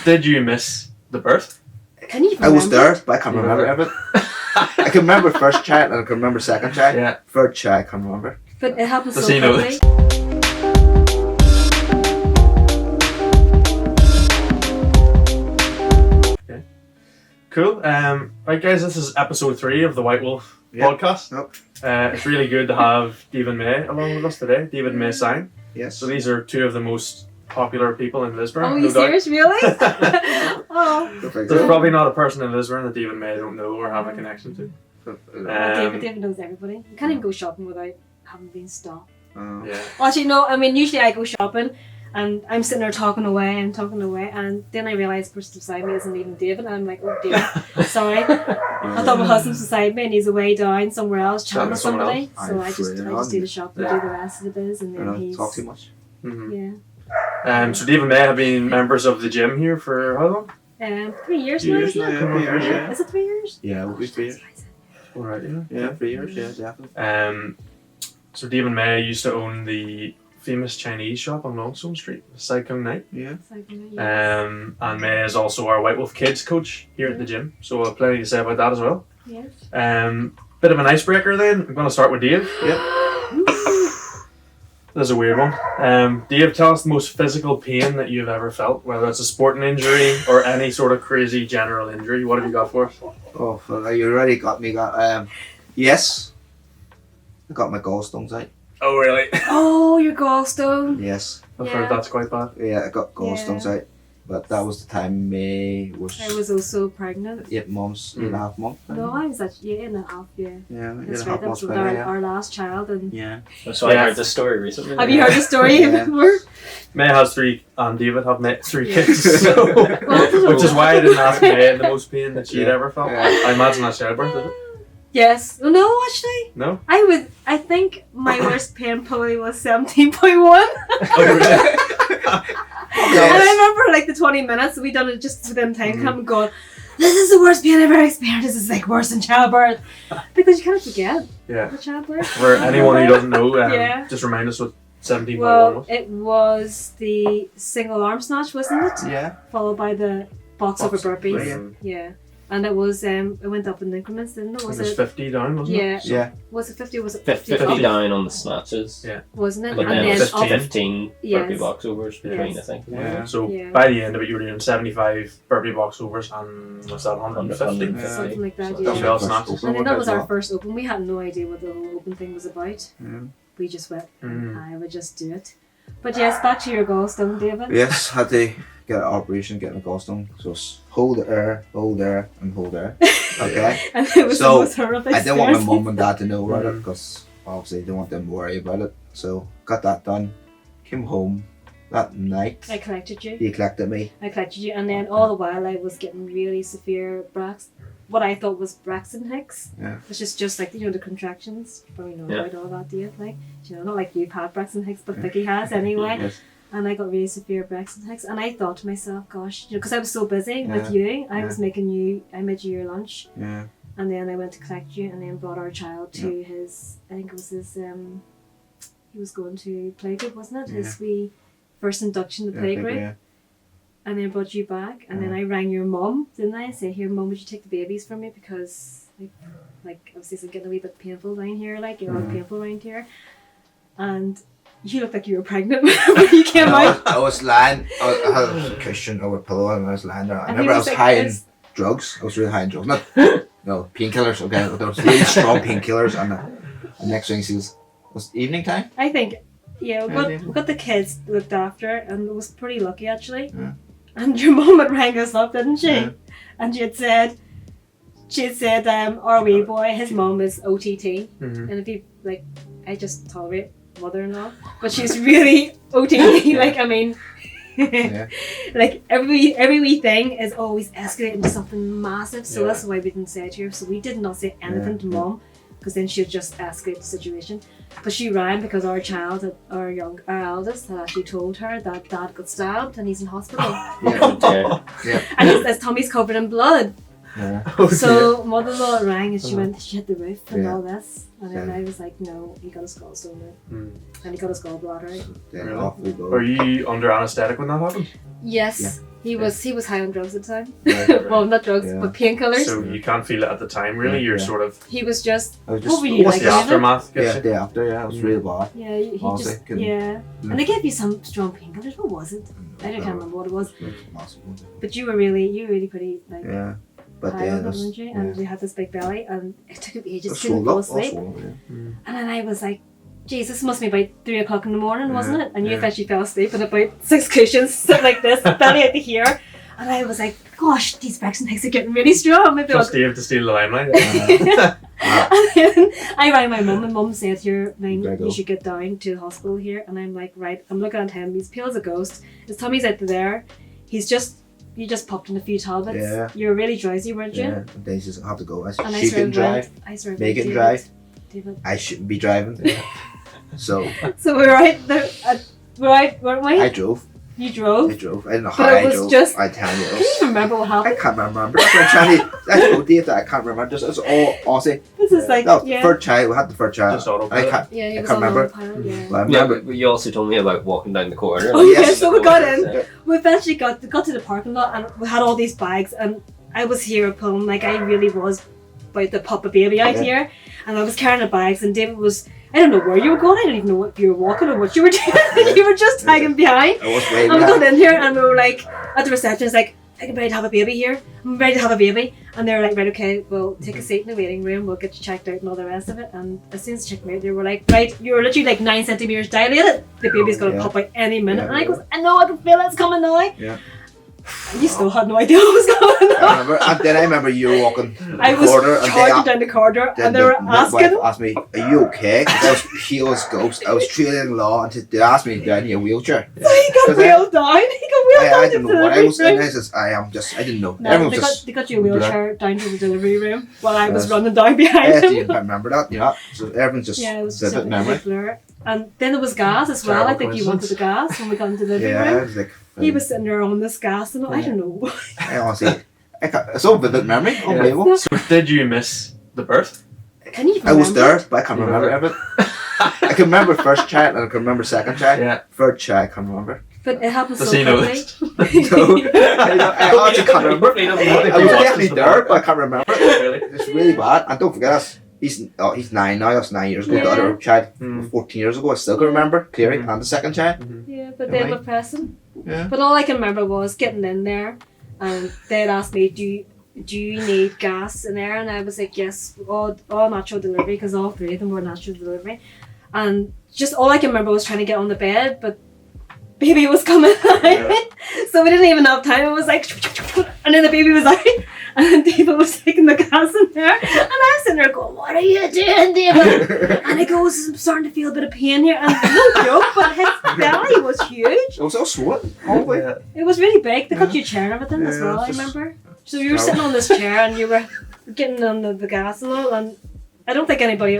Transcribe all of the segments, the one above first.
Did you miss the birth? Can you remember? I was there, but I can't You remember remember? everything. I can remember first child and I can remember second child. Yeah. Third child I can't remember. But it happened Does so he know quickly. Okay. Cool. Right, guys, this is episode 3 of the White Wolf podcast. Yep. It's really good to have David and May along with us today. David and May Tsang. Yes. So these are 2 of the most popular people in Lisburn. Oh, are no you doubt. serious? Really? Oh. There's probably not a person in Lisburn that David and May don't know or have a connection to. David knows everybody. You can't even go shopping without having been stopped. Yeah. Well, actually, no. I mean, usually I go shopping and I'm sitting there talking away, and then I realise the person beside me isn't even David, and I'm like, oh dear, sorry. I thought my husband's beside me and he's away down somewhere else chatting with someone somebody. else. So I just do the shop and do the rest of the biz, and then he's talk too much. Mm-hmm. yeah. So David and May have been members of the gym here for how long? 3 years 2 now, years isn't now, it? yeah, 3 years, yeah. Is it 3 years? Yeah, it will be 3 years. All right, yeah. Yeah, 3 years, yeah, definitely. So David and May used to own the famous Chinese shop on Longstone Street, Sai Kung Night. Yeah. Yes. And May is also our White Wolf Kids coach here at the gym, so we'll have plenty to say about that as well. Yes. Bit of an icebreaker then. I'm going to start with Dave. Yep. This is a weird one. Dave, tell us the most physical pain that you've ever felt, whether it's a sporting injury or any sort of crazy general injury. What have you got for us? Oh, well, you already got me. Yes. I got my gallstones out. Oh, really? Oh, your gallstone. Yes. I've Yeah. heard that's quite bad. Yeah, I got gallstones out. But that was the time May was I was also pregnant. 8 months, 8.5 months. No, I was actually 8.5. Yeah. Yeah, That's 8.5 right. That months was pregnant, yeah. our last child, and Yeah. So I heard this story recently. have you heard the story Yeah. before? May has 3, and David have 3 kids, so, which is why I didn't ask May the most pain that she'd ever felt. Yeah. I imagine that's childbirth, is it? Yes. Oh, no, actually, No? I think my worst pain probably was 17.1. And I remember like the 20 minutes we done it just within time come and going, this is the worst pain I've ever experienced. This is like worse than childbirth, because you kind of forget Yeah. the childbirth. For anyone who doesn't know, Yeah. just remind us what 17.1 Well, was. it was the single arm snatch, wasn't it? Yeah. Followed by the box over burpees. Yeah. Yeah. And it was it went up in increments, didn't it? It Was was it? 50 down, wasn't Yeah. it? Yeah. Was it 50 or was it 50 up? down on the snatches. Yeah. Wasn't it? But and then then 15. up 15 burpee Yes. box overs between, Yes. I think. Yeah. So Yeah. by the end of it, you were doing 75 burpee box overs and what's that, 150? Yeah. something like that. So Yeah. Dumbbell snatches. And then that was our first open. We had no idea what the whole open thing was about. Yeah. We just went, Mm. I would just do it. But yes, back to your gallstone, David. Yes, had to get an operation, get my gallstone. So it's hold air, and hold air. Okay. And it was So, the most horrific I didn't want my experience. mum and dad to know about it Mhm. because obviously they don't want them to worry about it. So got that done. Came home that night. I collected you. He collected me. And then all the while I was getting really severe what I thought was Braxton Hicks. Yeah. Which is just like, the contractions. You probably know Yeah. about all that, do you? Like, not like you've had Braxton Hicks, but Vicky has anyway. Yes. And I got really severe Braxton Hicks, and I thought to myself, gosh, because I was so busy with Yeah. you, I was I made you your lunch, Yeah. and then I went to collect you, and then brought our child to his, I think it was his, he was going to playgroup, wasn't it? His wee first induction to playgroup. Yeah. And then brought you back, and then I rang your mum, didn't I? And said, here, mum, would you take the babies from me? Because, like obviously it's getting a wee bit painful down here, like, you're all painful around here. And you looked like you were pregnant when you came out. I was lying. I had a cushion over a pillow and I was lying there. I And remember he I was was like high in this. drugs. I was really high in drugs. No, painkillers. Okay, there was really strong painkillers. And the next thing she was evening time. I think, yeah, Yeah, we got the kids looked after, and it was pretty lucky actually. Yeah. And your mum had rang us up, didn't she? Yeah. And she had said, our wee boy, his mum is OTT, Mhm. and if you I just tolerate mother-in-law, but she's really OTT. Like, I mean, Yeah. like every wee thing is always escalating to something massive. So Yeah. that's why we didn't say it to her. So we did not say anything to mum, because then she'd just escalate the situation. But she ran because our eldest had actually told her that dad got stabbed and he's in hospital. Yeah. Yeah. And his tummy's covered in blood. Yeah. Oh, So mother-in-law rang and she hit the roof and Yeah. all this. And then Yeah. I was like, no, he got his gallstone out. dear. And he got his gallbladder out. Then Really? off we go. Are you under anaesthetic when that happened? Yes. Yeah. He was high on drugs at the time. Yeah. Well, not drugs, Yeah. but painkillers. So you can't feel it at the time, really. Yeah. You're Yeah. sort of He was just I was What were you what's like, the the David? aftermath. Yeah, Gets you. day after, yeah, it was really bad. yeah. He Honestly, just couldn't- yeah. And they gave you some strong painkillers. What was it? I don't remember what it was. Massive. But you were really pretty like Yeah. But high then on it them, was, weren't you? yeah. And you had this big belly, and it took him It ages was to fall swollen up, all asleep. swollen, yeah. And then I was like, "Jeez, this must be about 3 o'clock in the morning, wasn't Yeah, it?" And you yeah. eventually fell asleep on about 6 cushions, sitting like this, belly out to here. And I was like, "Gosh, these Brexit legs are getting really strong." Maybe I'll Just Dave to steal the limelight. And then I rang my mum, and mum said, "Here, Ryan, There you go. you should get down to the hospital here." And I'm like, "Right." I'm looking at him. He's pale as a ghost. His tummy's out there. You just popped in a few tablets. Yeah. You were really drowsy, weren't you? Yeah. And then she said, I have to go. I said, And she can drive. I sort of They went, can "David, drive. David." I shouldn't be driving. So So we were out there. We're out, weren't we? I drove. You drove. I drove. I don't know But how it I was drove. just- I tell you. it Can was- you even remember what I happened? can't remember. That's what I'm trying to. That's no date that I can't remember. Just it's all honestly. This is like That was yeah. the third child. We had the third child. Just I autopilot. can't. Yeah, he I was can't on remember. autopilot, yeah. But I Yeah, remember. but you also told me about walking down the corridor. Oh yeah, yes. so we got in. Yeah. We eventually got to the parking lot, and we had all these bags, and I was here pulling like I really was about to pop a baby out Yeah. here, and I was carrying the bags, and David was. I don't know where you were going. I don't even know what you were walking or what you were doing. You were just tagging behind. I was way And we behind. got in here, and we were like at the reception. It's like, "I'm ready to have a baby here. I'm ready to have a baby." And they were like, "Right, okay, we'll take a seat in the waiting room. We'll get you checked out and all the rest of it." And as soon as they checked me out, they were like, "Right, you're literally like 9 centimeters dilated. The baby's gonna Yeah. pop out any minute." Yeah, and I yeah. goes, "I know, I can feel it's coming now." Yeah. And you still had no idea what was going I on. remember. And then I remember you were walking I the was corridor, and charging down the corridor, then and they were the midwife asking. asked me, "Are you okay?" 'Cause I was pale as ghost. I was trailing law, and they asked me, "Do I need a wheelchair?" So he got 'Cause I- wheeled down. He got wheeled down I to didn't the know what I was. delivery And room. I says, I didn't know. No, Everyone they was just. got your wheelchair down to the delivery room while I was Yes. running down I behind didn't him. even remember that. You know, so everyone's just Yeah, it was just vivid a memory. big blur. And then there was gas as well. Terrible I think you wanted the gas when we got into the living Yeah, it room. was like. He was sitting there on this gas, and I don't know. I honestly, it's all vivid memory. Unbelievable. So did you miss the birth? Can you even I was remember? there, but I can't remember everything. I can remember first child, and I can remember second child. Yeah. Third child, I can't remember. But it happened Does so he know quickly. this? No, I actually can't remember. Hopefully he doesn't know. I was definitely there, but I can't remember. Really? It's really bad. And don't forget us. He's 9 now. That's 9 years ago. The Yeah. other child, Mm. 14 years ago. I still can remember clearly. Mhm. And the second child. Yeah, but Am they I? were pressing. Yeah. But all I can remember was getting in there, and they'd asked me, do you need gas in there? And I was like, yes, all natural delivery, because all 3 of them were natural delivery. And just all I can remember was trying to get on the bed, but baby was coming out. Yeah. So we didn't even have time. It was like, and then the baby was out, and then David was taking the gas in there. And I was sitting there going, "What are you doing, David?" And he goes, "I'm starting to feel a bit of pain here." And no joke, but his belly was huge. It was all swollen. Probably. Yeah. It was really big. They got you a chair and everything as Yeah, well, I just- remember. So you were sitting on this chair and you were getting on the gas and all, and I don't think anybody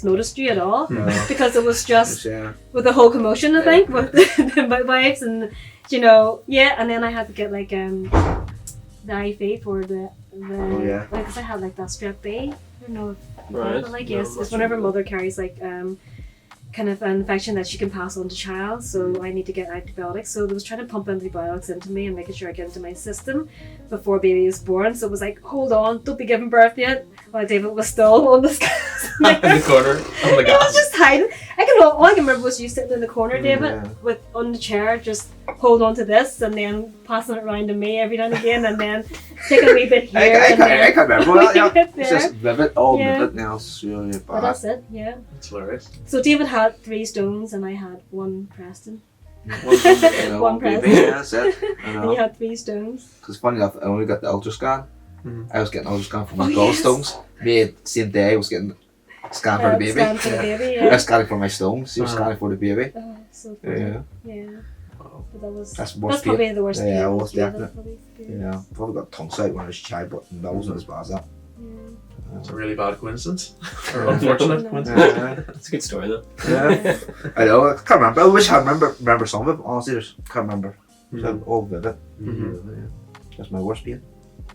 noticed you at all, No. because it was just Yeah. with the whole commotion, I think, with the midwives and, yeah, and then I had to get like the IV for the yeah. like, 'cause I had like that strep B. I don't know if Right. but like, No, yes, I'm not it's sure whenever about mother carries like kind of an infection that she can pass on to child, so I need to get antibiotics. So they was trying to pump antibiotics into me and making sure I get into my system before baby is born. So it was like, hold on, don't be giving birth yet. While David was still on this In the corner. Oh my I was god. just hiding. All I can remember was you sitting in the corner, David, Yeah. with on the chair, just hold on to this, and then passing it around to me every now and again, and then taking a wee bit here. I and then can't remember that. Yeah. bit It's there. just vivid. All Yeah. vivid now. It's really But bad. that's it, yeah. It's hilarious. So David had 3 stones, and I had 1 Preston. You know, One baby, present. yeah, that's it. I And you know. had 3 stones. Because funny enough, I only got the ultrascan. Mhm. I was getting ultrascan for Oh, my yes. gallstones. Me, same day, I was getting scanned for the baby. Stand for the baby, I yeah. was scanning for my stones. He was Uh-huh. scanning for the baby. Oh, so Yeah, funny. yeah. Yeah. Wow. But that was, That's that's worst pain. probably the worst Yeah, pain it was altogether, definite. probably. Yeah, probably got tongue out when I was a child, but that wasn't as bad as that. Yeah. It's a really bad coincidence. Or Yeah. unfortunate Yeah. coincidence. Yeah, That's a good story though. yeah. I know, I can't remember. I wish I remember some of it. Honestly, I just can't remember. Mhm. So all vivid. Mhm. Yeah. That's my worst pain.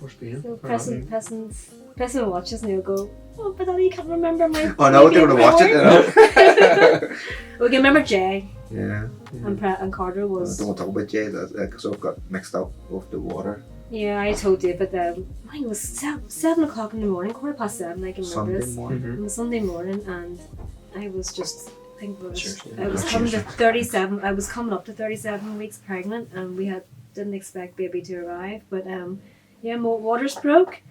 Worst pain. So Alright. person watches and he'll go, oh, but Daddy, you can't remember my. Oh no, they're gonna watch it, you know. We can remember Jay Yeah. and Carter I was. don't want to talk about Jay because I've got mixed up with the water. Yeah, I told David that mine was 7 o'clock in the morning, 7:15. I can remember Sunday this. morning. Mhm. On a Sunday morning, and I was just. I think it was, Sure. I was coming to 37. I was coming up to 37 weeks pregnant, and we didn't expect baby to arrive. But yeah, my waters broke,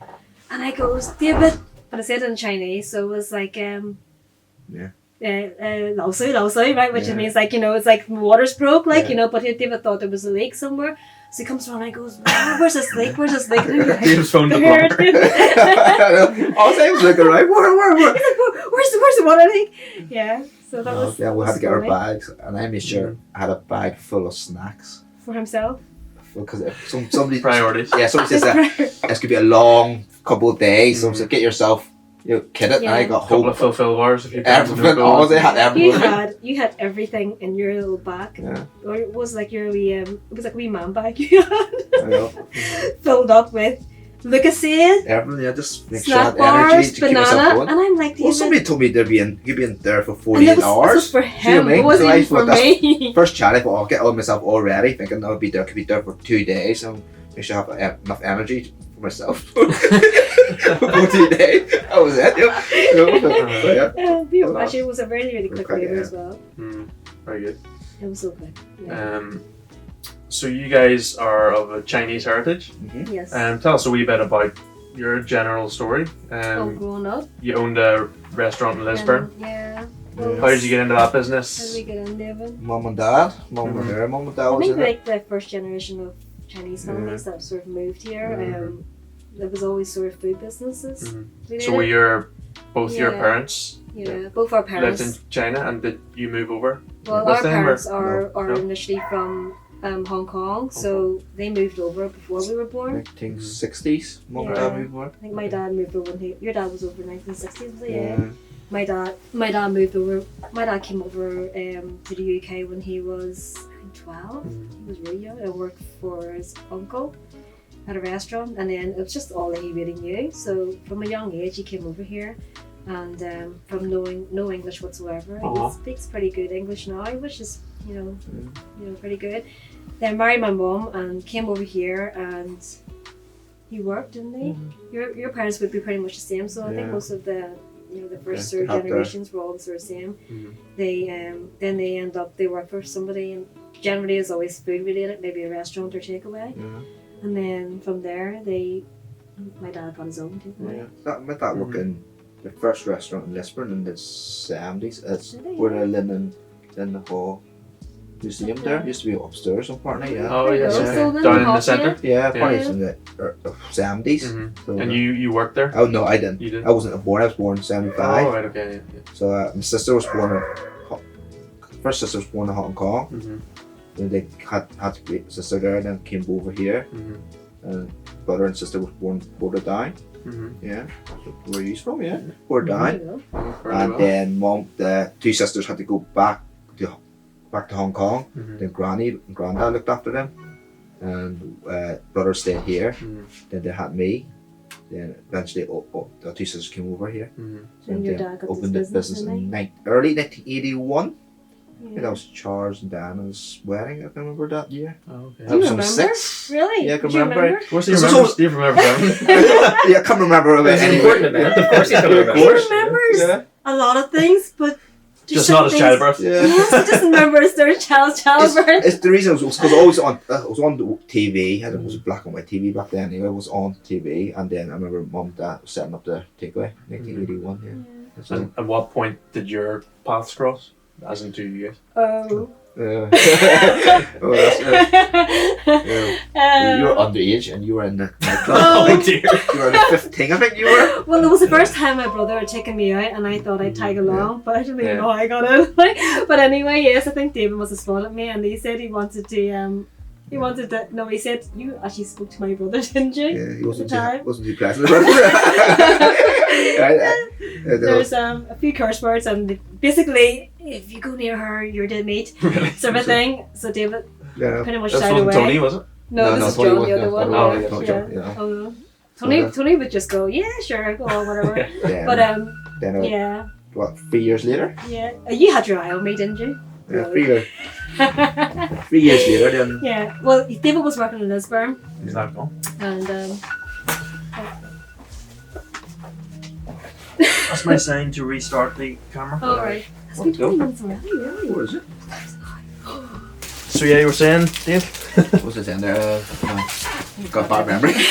and I goes, David, and I said it in Chinese, so it was like Yeah. 漏水漏水, right, which Yeah. means like, you know, it's like water's broke, like, Yeah. you know, but David thought there was a leak somewhere, so he comes around and he goes, where's this leak, where's this leak? And I'm like, Dave's phoned the "There plumber. it is." All the time was looking right. Where? He's like, where's the water leak? Yeah, so that was Yeah, we that had was to get our funny. bags, and I made sure I had a bag full of snacks For himself. because if somebody Priorities. yeah, somebody says that this could be a long couple of days, so get yourself kitted. And I Yeah. got Couple whole of fulfill bars if you everything. All they had everything. You had everything in your little bag. Yeah, Or it was like your wee it was like a wee man bag you had I know. filled up with Lucasade, Everything. Yeah, just make sure I snack had energy bars, to keep myself banana, going. and I'm like, Well, David, somebody told me you'd be in there for and 48 this was hours. for See what I him, mean? it wasn't So I even for thought that's- me. First chat, I thought I'll get all myself all ready, thinking I'll be there. Could be there for 2 days, and make sure I have enough energy for myself for 2 days. That was it. Yeah. Actually, it was a really, really quick Okay, labour yeah. as well. Very good. It was so quick. Yeah. So you guys are of a Chinese heritage. Yes. Tell us a wee bit about your general story. Growing up. You owned a restaurant in Lisburn. Yeah. How did you get into that How did business? we get in, David? Mum and dad, Mhm. mum and dad I was think in it. like the first generation of Chinese families that sort of moved here, Mhm. there was always sort of food businesses. Mhm. So were both your Yeah. parents Yeah, both our lived parents. in China, and did you move over? Well, with our them, parents or- are No? initially from Hong Kong, so they moved over before we were born. 1960s, mum and Yeah. dad moved over. I think my dad moved over when your dad was over in 1960s, was it? Yeah. Yeah. My dad moved over. My dad came over to the UK when he was, I think, 12. He was really young. I worked for his uncle at a restaurant, and then it was just all that he really knew. So from a young age, he came over here, and from knowing no English whatsoever, Uh-huh. he speaks pretty good English now, which is pretty good. Then married my mum and came over here, and he worked, didn't he? Your parents would be pretty much the same. So I think Yeah. most of the the first Yeah, sort of they have their- generations were all the sort of same. Mhm. They end up they work for somebody, and generally it's always food related, maybe a restaurant or takeaway. Yeah. And then from there, my dad got his own takeaway. Yeah. My dad worked in the first restaurant in Lisburn in the 70s. It's Did he? where the Linen Hall Museum there used to be upstairs apparently, yeah. Oh There you yes, go. yeah. So then down in the Hawke, centre. Yeah, probably Yeah. in the 70s. Mhm. So, And you worked there? Oh no, I didn't. You didn't? I wasn't born. I was born in Oh '75. right, okay. Yeah. So my sister was born in first sister was born in Hong Kong. Mhm. Then they had to be a sister there, and then came over here. Mhm. And brother and sister was born Portadown. Mhm. Yeah, that's where you from? Yeah, Portadown. There you go. Very And well. then the two sisters had to go back to Hong Kong. Mhm. Then Granny and Granddad looked after them, and brother stayed here. Mhm. Then they had me. Then eventually, the two sisters came over here. Mhm. And your then dad got opened this the business, business didn't in early 1981. I think Yeah. that was Charles and Diana's wedding. I can remember that year. Oh, okay. That was you on remember? 6. Really? Yeah, I can Do you remember remember? Of course, you This is remember. all- Do you remember that? Yeah, I can't remember about It's an any. important event. Of course he's going to Of remember. He course. remembers Yeah. a lot of things, but there's Just some not his things- childbirth. Yeah. Yes, he just remembers their childbirth. It's the reason was because I was on the TV. It was black and white TV back then. Anyway, I was on TV, and then I remember Mum and Dad setting up the takeaway, 1981. Yeah. So, And at what point did your paths cross? As in two you guys? Oh. oh, that's, Um, you were underage and you were in the nightclub. Oh, I think. dear. You were in the 15, I think you were. Well, it was the first time my brother had taken me out, and I thought I'd tag along, but I didn't even Yeah. know how I got in. But anyway, yes, I think David must have spotted me, and he said he wanted to. No, he said you actually spoke to my brother, didn't you? Yeah, he wasn't Time. too pleasant about it. There's a few curse words, and basically, if you go near her, you're dead meat, sort of thing. So David Yeah. pretty much That's shied from away. Tony, was it? No, this is John, the other one. Oh, yeah. yeah. Not Yeah. John, yeah. Oh, So Tony, that- Tony would just go, yeah, sure, go on, whatever. Yeah. But Then yeah, what? 3 years later? yeah. You had your eye on me, didn't you? Yeah, Really? 3 years later. Then Yeah. Well, David was working in Lisburn, Is that cool? and That's my sign to restart the camera. oh right, it's been 20 minutes already, really. what is it? So yeah, you were saying, Dave? What's it in there? Got bad memory. What's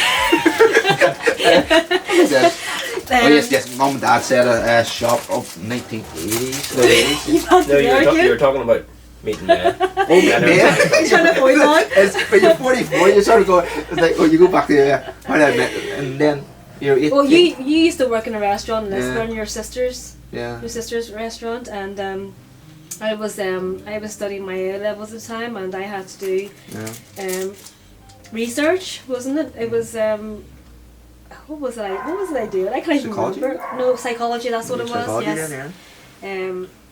that? Oh yes. Mum and Dad said a shop of 1980s. You've had No, to you argue. were talking about meeting there. Oh Yeah, no, yeah. I'm trying to avoid that. It's when you're 44, you sort of go. It's like you go back to how I met, and then you're 18. Well, you used to work in a restaurant in Lisburn, your sister's restaurant, and I was studying my A levels at the time, and I had to do research, wasn't it? It was what was I doing? I can't even Psychology? remember. No, psychology. That's what it was. Psychology, Yes.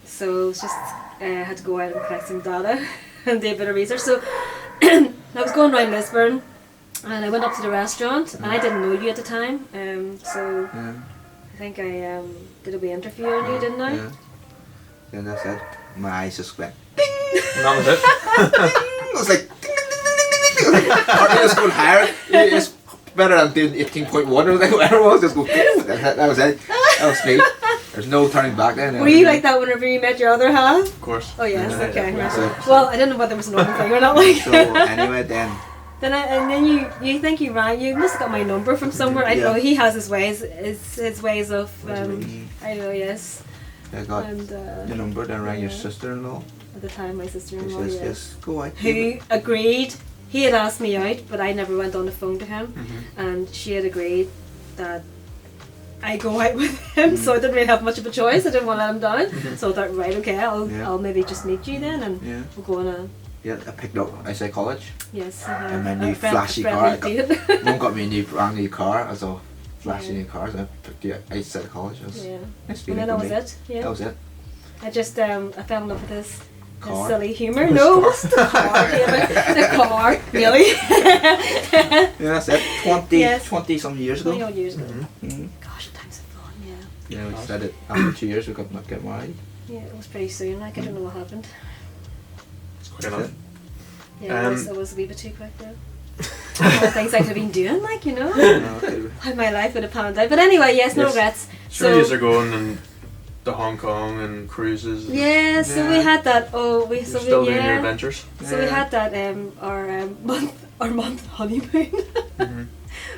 So it was just I had to go out and collect some data and do a bit of research. So I was going around Lisburn, and I went up to the restaurant, and I didn't know you at the time. So I think I did a wee interview on you, didn't I? Yeah. Then I said, my eyes just went. And that was it. It was like, ding, ding, ding, ding, ding, ding. It was like, heart rate was going higher. It's better than doing 18.1 or whatever it was. Just go, that was it. That was me. There's no turning back then. Were you like that whenever you met your other half? Of course. Oh yes, Yeah, okay. yeah. Yeah. Well, I don't know whether it was a normal thing or not. Like. So anyway, then Then you think you rang. You must have got my number from somewhere. I don't know. He has his ways. His ways of. I know. Yes. I got And the number. Then rang your sister-in-law. at the time, my She sister-in-law. says, Yes. yes, go out. Who agreed? He had asked me out, but I never went on the phone to him, and she had agreed that I go out with him. So I didn't really have much of a choice. I didn't want to let him down. So I thought, right, okay, I'll maybe just meet you then, and Yeah. we'll go on a Yeah, I picked up outside college. yes. And my a new flashy car. friendly date. Mum got me a brand new car. I saw flashy new cars. I picked it outside college. It was Yeah. nice And feeling then that for was me. it. Yeah. That was it. I just I fell in love with his Car. silly humour. No, it wasn't the car. The car, really. Yeah, that's it. 20, Yes. 20 some years ago. 20 odd years ago. Mm-hmm. Gosh, times have flown. Yeah. Yeah, we said it after 2 years we got not get married. Yeah, it was pretty soon. Like I don't know what happened. It's quick enough. Yeah, it was a wee bit too quick though. All the things I could have been doing, like you know, No, okay. how my life would have panned out. But anyway, yes, no Yes. regrets. Sure, you are going and to Hong Kong and cruises. And Yeah, so we Yeah. had that. Oh, we you're so still we doing your yeah. adventures. So we had that our month honeymoon.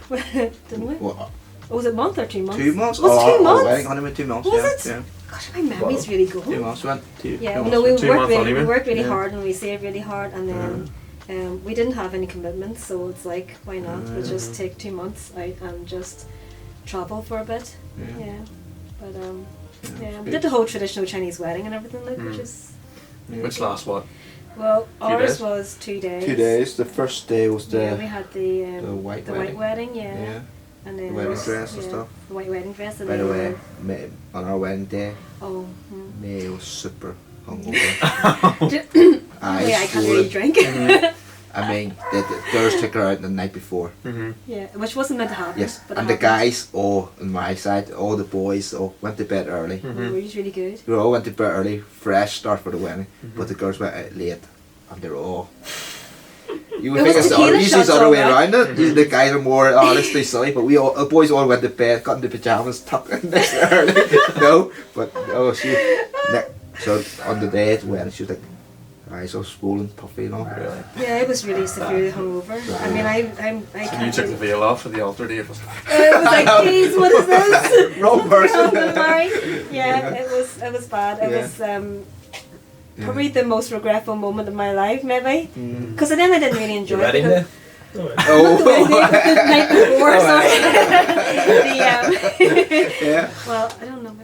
Didn't we? What, Or was it month or 2 months? 2 months? Was it 2 months? Wedding honeymoon, 2 months. Was yeah, it? Yeah. Gosh, my memory's really good. 2 months. We went to Yeah, 2 no, months. we 2 worked month really, honeymoon? we worked really Yeah. hard and we saved really hard, and then we didn't have any commitments, so it's like, why not? We'll just take 2 months out and just travel for a bit. Yeah. Yeah, but Yeah, we did the whole traditional Chinese wedding and everything, like, which is Yeah. Which lasts what? well, Few ours days? was 2 days. 2 days. The first day was the Yeah, we had the white white wedding. wedding, yeah, yeah. and then The wedding was- dress and yeah, stuff. the white wedding dress, and By the then way, May, on our wedding day, oh. May was super hungover. Oh, yeah, I can't really drink. I mean, the girls took her out the night before. Mm-hmm. Yeah, which wasn't meant to happen. Yes, but and it the happened. guys, all on my side, all the boys, all went to bed early. Oh, it was really good. We all went to bed early, fresh start for the wedding, but the girls went out late, and they're all. You would It think was it's the tequila other, usually it's the shots, other way alright. around. Usually the guys are more, oh, let's stay silly, but we all, the boys all went to bed, got into pajamas, tucked in this early. No, but oh, so on the day of the wedding, she was like, eyes all swollen, puffy, you know. Really? Yeah, it was really severely hungover. I mean, I So you can't. took the veil off for the altar, Dave. It was like, geez, what is this? Wrong person. Yeah, it was bad. It Yeah. was probably the most regretful moment of my life, maybe. Mm. Because then I didn't really enjoy Your wedding it. day? Oh. The night before, sorry. Yeah. Well, I don't know.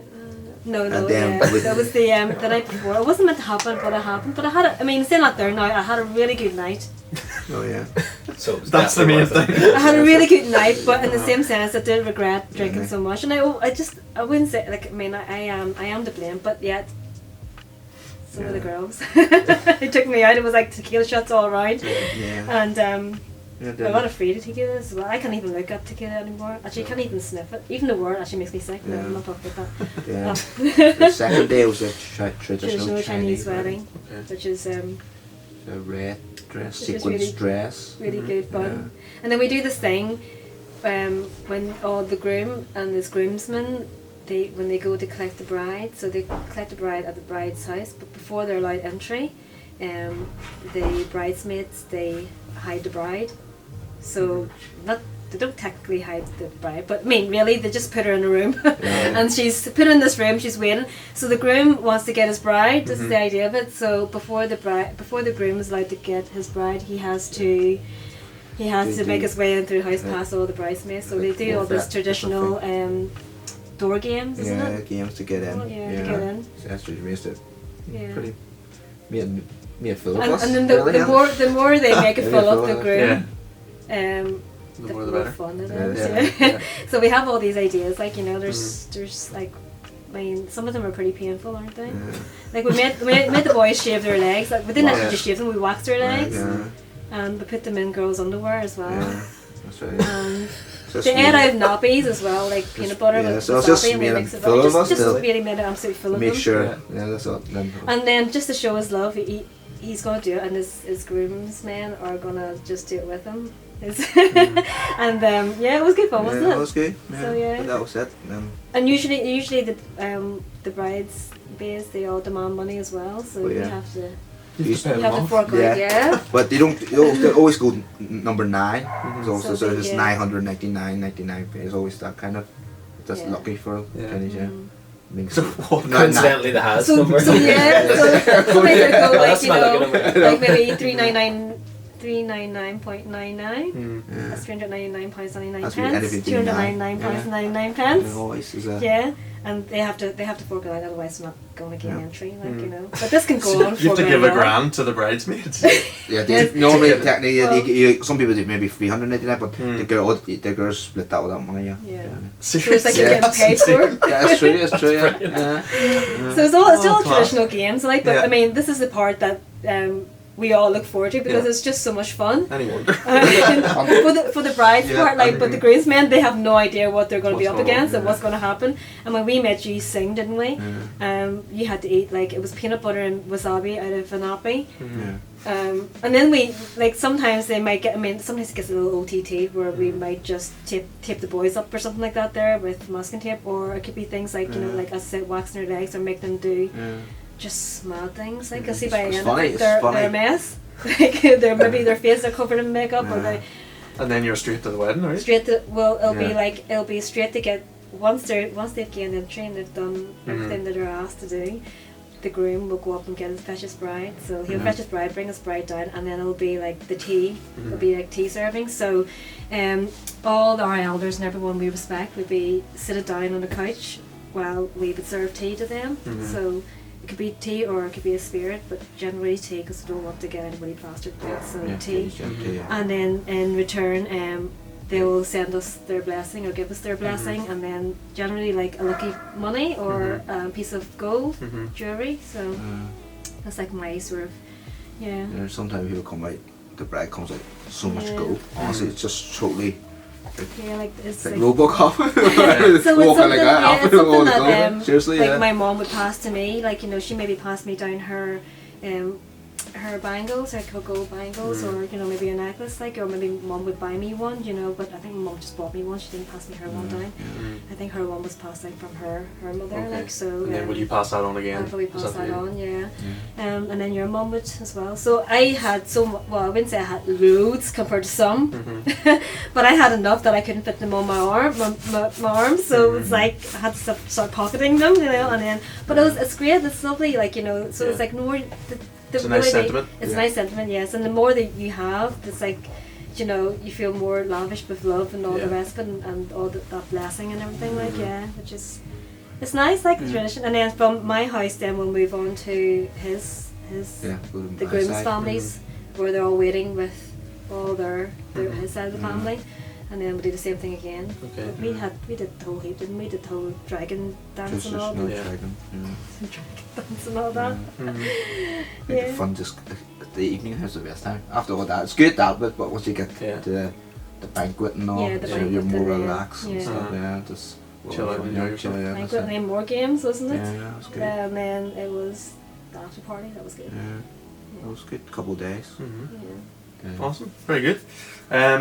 No, And then with- that was the night before. It wasn't meant to happen, but it happened. But I had I mean, saying that there now, I had a really good night. Oh yeah. So it was That's the main definitely thing. worth it. I had a really good night, but in the same sense, I did regret drinking so much. And I wouldn't say like I mean I am to blame, but yet so were the girls. They took me out. It was like tequila shots all around, Yeah. and Yeah, I'm not afraid of tequila as well. I can't even look at tequila anymore. Actually, I can't even sniff it. Even the word actually makes me sick. No, Yeah. I'm not talking about that. Yeah. The second day was a traditional Chinese wedding, Okay. which is A red dress, Which is sequins really- dress. really good fun. And then we do this thing when all the groom and this groomsmen, when they go to collect the bride, so they collect the bride at the bride's house, but before they're allowed entry, the bridesmaids, they hide the bride. So they don't technically hide the bride, but I mean really they just put her in a room and she's put in this room, she's waiting. So the groom wants to get his bride, this is the idea of it. So before the groom is allowed to get his bride, he has to make his way in through the house past all the bridesmaids. So they do all this traditional door games, isn't Yeah, it? games to get in. Oh, yeah, to get in. So that's what you missed it. Yeah. Pretty. Me and Philip. And then the more they make it full up the groom, The more the better. fun it Yeah, is. yeah. So we have all these ideas, like there's like, I mean, some of them are pretty painful, aren't they? Yeah. Like we made the boys shave their legs. Like we didn't Wow. actually just shave them; we waxed their legs, Yeah. and we put them in girls' underwear as well. Yeah. That's right. So They add out nappies as well, like peanut butter with so it's just wasabi, and we me mix and it up. Philip Just still. really made it absolutely full of Make them. sure. Yeah. Yeah, that's all. Then, And then just to show his love, he's going to do it, and his groomsmen are going to just do it with him. And yeah, it was good fun, wasn't yeah, it? that was good. Yeah. So, yeah. But that was it. And usually the bridesmaids, they all demand money as well, so Oh, yeah. you have to You have to pay them off. fork out. Yeah. Yeah. But they don't. They always go number 9. So So they- it's yeah. 999 It's always that kind of. That's Yeah. lucky for Yeah. pennies. Yeah. Mm. I mean, So what? Coincidentally, the has So number. yeah, so maybe they go like That's my looking like maybe 399.99. Mm. That's £399.99 That's really anything to do now. £299.99 Yeah, always is a. Yeah, and they have to fork it out, otherwise they're not going to gain Yeah. entry, like you know. But this can go on for You have to give very a long. grand to the bridesmaids. Yeah, Yes. normally technically Well- some people do maybe 399, but the girls split that without money. Yeah. Yeah. Yeah. So it's like you're Yeah. getting paid for it. Yeah, that's true. That's true. Yeah. Yeah. So it's all Oh, class. traditional games, like. But Yeah. I mean, this is the part that we all look forward to because Yeah. it's just so much fun. Any wonder. For the bride's Yeah, part, like, but the groomsmen, they have no idea what they're going to be What's up going on, against and yeah. what's going to happen. And when we met you sing, didn't we? Yeah. You had to eat like it was peanut butter and wasabi out of an nappy. Yeah. And then we like sometimes they might get. I mean, sometimes it gets a little OTT where we might just tape the boys up or something like that there with masking tape, or it could be things like you know, like as I said, waxing their legs or make them do Yeah. just mad things. Like I It's- see by the it's end, funny, like, it's they're funny. a mess. Like maybe their face are covered in makeup, or Yeah. they And then you're straight to the wedding, right? straight to. Well, Yeah. it'll be straight to get once they've gained entry and they've done everything that they're asked to do. The groom will go up and fetch his bride. So he'll Yeah. fetch his bride, bring his bride down, and then it'll be like the tea. It'll be like tea serving. So, all our elders and everyone we respect would be seated down on the couch while we would serve tea to them. So it could be tea or it could be a spirit, but generally tea because we don't want to get anybody plastered with it. So Yeah. tea. Yeah. And then in return, they will send us their blessing or give us their blessing, and then generally like a lucky money or a piece of gold jewelry. So that's like my sort of yeah. Yeah, sometimes people come out, the bride comes out so much Yeah. gold. Honestly, it's just totally Yeah, like it's like like Robocop. so it's something, Walking like that. yeah, it's all something the that time. Seriously, like yeah. my mom would pass to me. Like you know, she maybe passed me down her bangles, her gold bangles, or you know maybe a necklace, like, or maybe mom would buy me one, you know. But I think my mom just bought me one. She didn't pass me her one down. I think her one was passed out from her mother, Okay. like so. And then will you pass that on again? I'll probably Is pass that the- on, yeah. And then your mum would as well. So I had well, I wouldn't say I had loads compared to some, but I had enough that I couldn't fit them on my arms. So it's like I had to start pocketing them, you know. And then, but it's great. It's lovely, like you know. So it's Yeah. like no more. It's a nice sentiment. It's Yeah. a nice sentiment, yes. And the more that you have, it's like, you know, you feel more lavish with love and all the Yeah. rest of it, and all that blessing and everything, like yeah, which is. It's nice, like the tradition, and then from my house, then we'll move on to his Yeah, go to the my groom's side. families, where they're all waiting with all his side of the family, and then we'll do the same thing again. Okay. But we did the whole heap, didn't we? Did the whole dragon dance and all, Traditional Yeah. dragon. dragon dance and all that. Like Yeah. the fun just the evening is the best time. After all that, it's good that bit, but once you get Yeah. to the banquet and all, Yeah, the so you're banquet more and relaxed and yeah. stuff. Yeah, just Chill out and enjoy yourself. Yeah, Banquet that's and it. then more games, wasn't it? Yeah, it was good. And then it was the after party. That was good. Yeah, it was good. Couple of days. Mhm. Yeah. Yeah. Awesome, very good.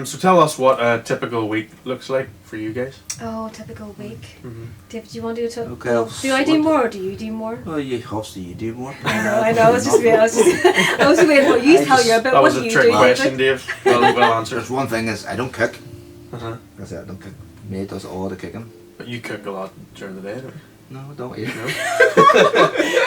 So tell us what a typical week looks like for you guys. Oh, typical week. Mm-hmm. David, do you want to do it? Okay, I'll Do I do what- more or do you do more? Well, obviously you do more. I know. I was just waiting. I was waiting for you to tell your bit. That What was do a you trick do, question, David? Dave. Well answered. There's one thing is I don't cook. Uh-huh. I said I don't cook. Mate does all the cooking. But you cook a lot during the day, don't you? No, I don't eat. No?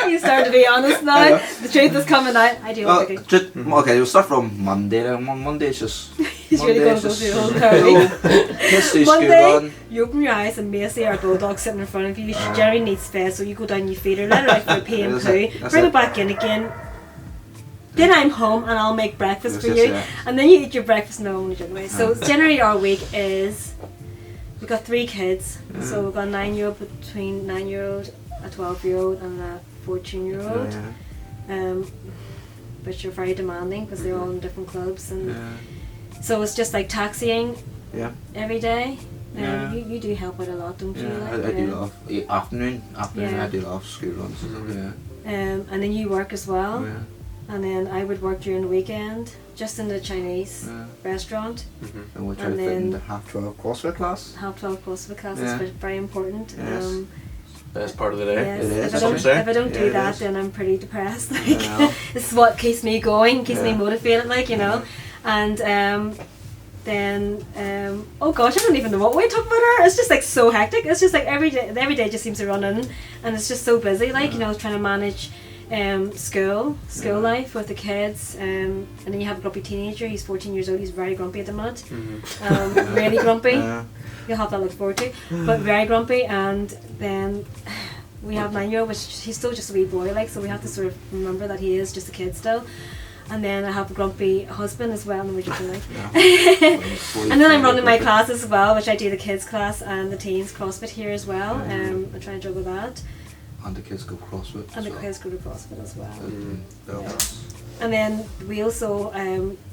You start to be honest now. The truth is coming out. I do all Well, cooking. okay, we'll start from Monday. Then Monday it's just. He's really Monday going is to go just- through the whole entire week. Kids do school Monday, run. you open your eyes and Macy, our bulldog, sitting in front of you. She generally needs fed, so you go down, you feed her, let her out for a pee and That's poo, it, that's bring it. her back in again. Then I'm home and I'll make breakfast Yes, for yes, you, yeah. and then you eat your breakfast. No, I'm only joking, right? So generally our week is we've got 3 kids. So we've got a 9-year-old, between 9-year-old, a 12-year-old, and a 14-year-old. Yeah, Which are very demanding because they're all in different clubs, and yeah, so it's just like taxiing yeah. every day. Yeah. You do help out a lot, don't you? Yeah, Like, I do love afternoon. Yeah. I do love school runs. and stuff, and then you work as well, Yeah, and then I would work during the weekend, just in the Chinese yeah. restaurant. Mm-hmm. And we try And to fit in then- the half 12 CrossFit class. Half 12 CrossFit class Yeah. is very important. Yes. Best part of the day. Yes. It is, If I that's don't, what I'm saying. if I don't Yeah, do it that, is. then I'm pretty depressed. Like, Yeah. this is what keeps me going, keeps me Yeah. motivated. Like, you know, and then oh gosh, I don't even know what way to talk about her. It's just like so hectic. It's just like every day just seems to run in, and it's just so busy. Like, you know, trying to manage school life with the kids, and then you have a grumpy teenager. He's 14 years old. He's very grumpy at the minute. Mm-hmm. Really grumpy. Yeah. You'll have that to look forward to, but very grumpy. And then we have 9-year-old, which he's still just a wee boy, like, so we have to sort of remember that he is just a kid still. And then I have a grumpy husband as well, and we're just like. And then I'm running my class as well, which I do the kids class and the teens CrossFit here as well. I'm trying to juggle that, And the kids go CrossFit. and the so, kids go to CrossFit as well. yeah. And then we also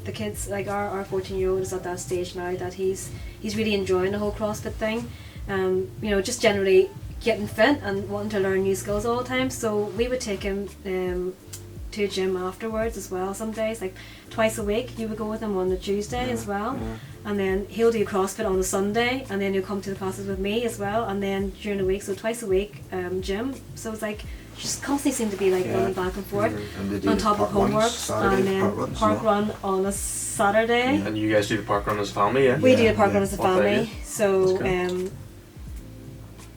the kids, like our 14-year-old is at that stage now that he's really enjoying the whole CrossFit thing. You know, just generally getting fit and wanting to learn new skills all the time. So we would take him to a gym afterwards as well. Some days, like twice a week, you would go with him on a Tuesday as well. And then he'll do CrossFit on a Sunday, and then he'll come to the classes with me as well. And then during the week, so twice a week, gym. So it's like just constantly seem to be like running back and forth. And they do On top of park runs homework, Saturday, and then park runs as park well. run on a Saturday. And you guys do the park run as a family, yeah? We do Yeah, the park yeah. run as a What day? family. So That's good.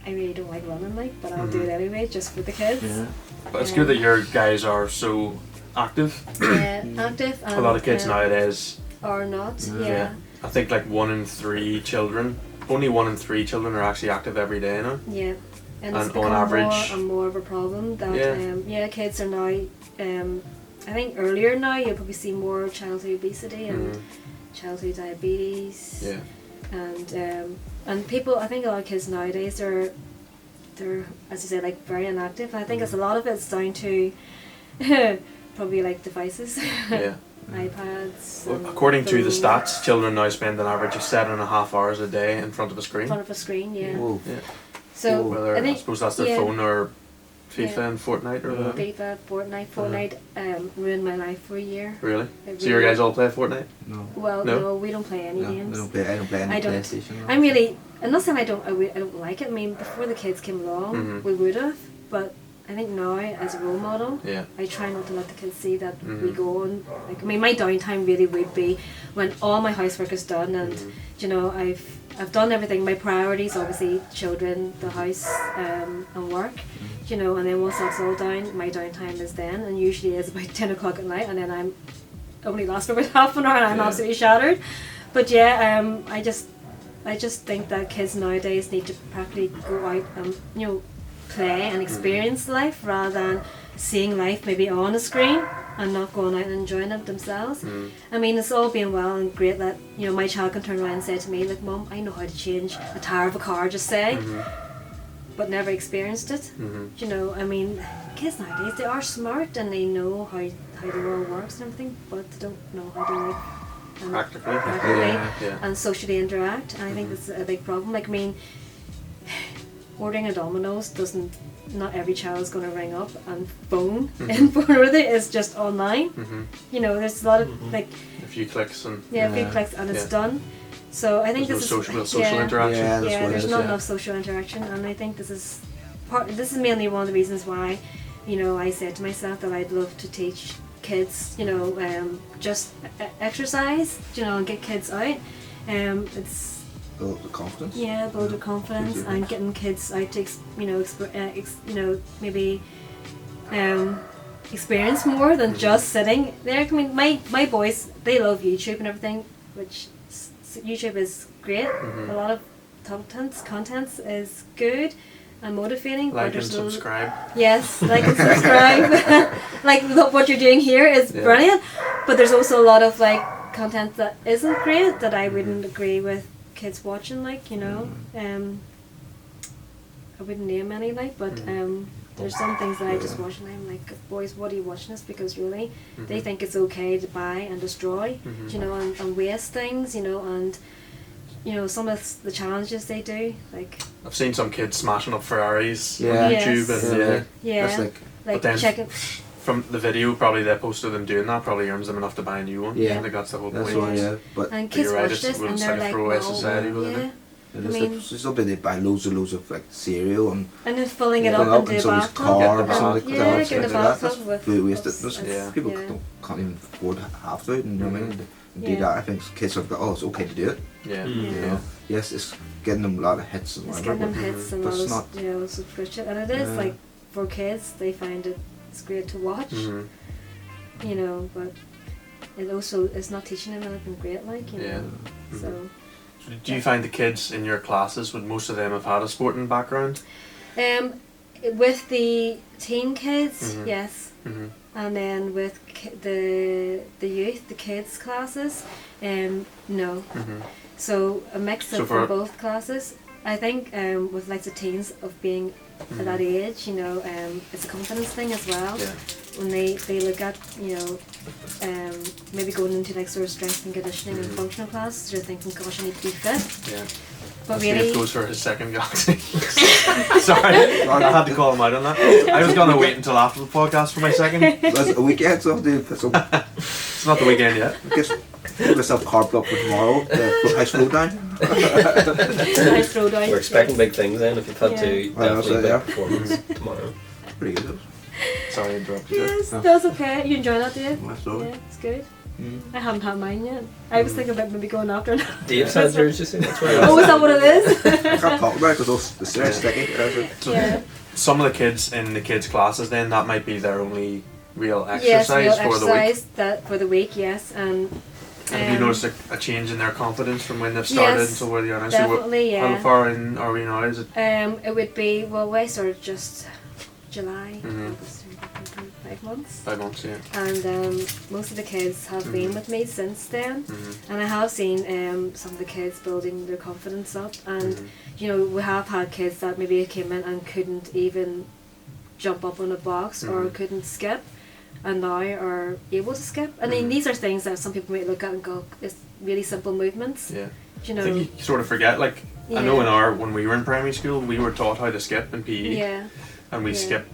I really don't like running, like, but I'll do it anyway, just for the kids. Yeah. But it's good that your guys are so active. Yeah, active. And, A lot of kids nowadays, are not. Yeah. Yeah. I think like 1 in 3 children, only 1 in 3 children are actually active every day now. Yeah. And And it's on become average- more and more of a problem that Yeah. kids are now I think earlier now you'll probably see more childhood obesity and childhood diabetes. Yeah. And people, I think a lot of kids nowadays they're as you say, like, very inactive. And I think it's a lot of it's down to probably like devices. Yeah. iPads. Well, and according to the phones. stats, children now spend an average of 7.5 hours a day in front of a In screen. front of a screen, yeah. Whoa. Yeah. So Whether I I think suppose that's their yeah. phone or FIFA Yeah. and Fortnite or whatever. FIFA, Fortnite ruined my life for a year. Really? It So your really- guys all play Fortnite? No. Well, No? no, we don't play any No, games. I don't play any I don't. PlayStation. no. I'm really. I'm not saying I don't like it. I mean, before the kids came along, Mhm. we would have. But I think now, as a role model, Yeah. I try not to let the kids see that we Mhm. go on. Like, I mean, my downtime really would be when all my housework is done, and Mhm. you know, I've done everything. My priorities, obviously, children, the house, and work. You know, and then once that's all done, my downtime is then, and usually it's about 10 o'clock at night, and then I'm only last for about half an hour, and I'm Yeah. absolutely shattered. But yeah, I just think that kids nowadays need to practically go out and, you know, play and experience life rather than seeing life maybe on a screen and not going out and enjoying it themselves. Mm. I mean, it's all being well and great that, you know, my child can turn around and say to me, like, Mum, I know how to change a tire of a car, just say, but never experienced it. Mhm. You know, I mean, kids nowadays, they are smart and they know how how the world works and everything, but they don't know how to like Practically. Yeah. and socially interact. And I think Mhm. this is a big problem. Like, I mean, ordering a Domino's doesn't. Not every child is going to ring up and phone in for an order. It's just online. Mhm. You know, there's a lot of like A few clicks and a few clicks and it's Yeah. done. So I think there's this no is social interaction. Yeah, that's yeah, what it there's is, not yeah. enough social interaction, and I think this is mainly one of the reasons why, you know, I said to myself that I'd love to teach kids, you know, just exercise, you know, and get kids out. It's Build the confidence. build their confidence Mhm. and getting kids out to maybe experience more than just sitting there. I mean, my boys, they love YouTube and everything, which YouTube is great. Mhm. A lot of contents is good and motivating. but Like and there's little- subscribe. Yes, like and subscribe. Like what you're doing here is Yeah. brilliant, but there's also a lot of like content that isn't great that I wouldn't agree with kids watching. Like, you know, I wouldn't name any, like, but there's some things that I just watch and I'm like, boys, what are you watching this? Because really, they think it's okay to buy and destroy, Mhm. you know, and waste things, you know, and you know some of the challenges they do, like I've seen some kids smashing up Ferraris Yeah. on Yes. YouTube and yeah, That's like, like then- checking. from the video probably they posted them doing that probably earns them enough to buy a new one. Yeah. I think that's the whole that's point. why, yeah. But And But kids you're right, watch it's- this well, and it's they're like a like, throwaway wow, society within yeah. it. it I is mean- like, something they buy loads of like cereal and And then filling it filling up into a somebody's bathtub. car or Yeah, something like yeah, that. get Things a like that. bathtub That's with food waste. us. There's Yeah. people Yeah. can't even afford half of it, you know what I mean? And do Yeah. that. I think kids have got, oh, it's okay to do it. Yeah. Mm. You know? Yes, it's getting them a lot of hits and It's whatever. getting them but hits and but all it's those, not- you know, subscription. And it is Yeah. like, for kids, they find it's great to watch, Mhm. you know, but it also is not teaching them anything great, like, you Yeah. know. So, Do you find the kids in your classes, would most of them have had a sporting background? with the teen kids, Mhm. yes. Mm-hmm. And then with the youth, the kids classes, no. Mm-hmm. So a mix So of for- for both classes. I think with like the teens of being at that age, you know, it's a confidence thing as well. Yeah. When they look at, you know, maybe going into like sort of strength and conditioning and Mhm. functional classes, they're thinking, gosh, I need to be fit. Yeah. But Steve really, goes for his second galaxy. Sorry, I had to call him out on that. I was gonna wait until after the podcast for my second. That's a weekend, so do so It's not the weekend yet. just give myself carb block for tomorrow. The high school down. I throw down. We're expecting big things then if you've had Yeah. to I know, so, definitely yeah. big performance tomorrow. Pretty good. Sorry, I interrupted you. Yes, that's okay. You enjoy that, do you? That's all. Yeah, it's good. Mm. I haven't had mine yet. I was thinking about maybe going after it. Dave's had yours, you see, that's where Oh, is that what it is? I can't talk about it because it's very sticky. Yeah. Some of the kids in the kids' classes, then that might be their only real Yes, exercise real for the week. exercise that for the week, yes, and Have you noticed a change in their confidence from when they've started Yes, until where they are now? definitely, So how yeah. far in are we now? Is it? It would be, well, I started just July, Mhm. August, 5 months, 5 months, yeah. and most of the kids have been Mhm. with me since then, Mm-hmm. and I have seen some of the kids building their confidence up, and Mhm. you know, we have had kids that maybe came in and couldn't even jump up on a box or Mhm. couldn't skip, and now are able to skip. I mean, Mhm. these are things that some people might look at and go, it's really simple movements, Yeah. you I know. think you sort of forget, like, I know Yeah. when we were in primary school, we were taught how to skip in PE, Yeah, and we yeah. skipped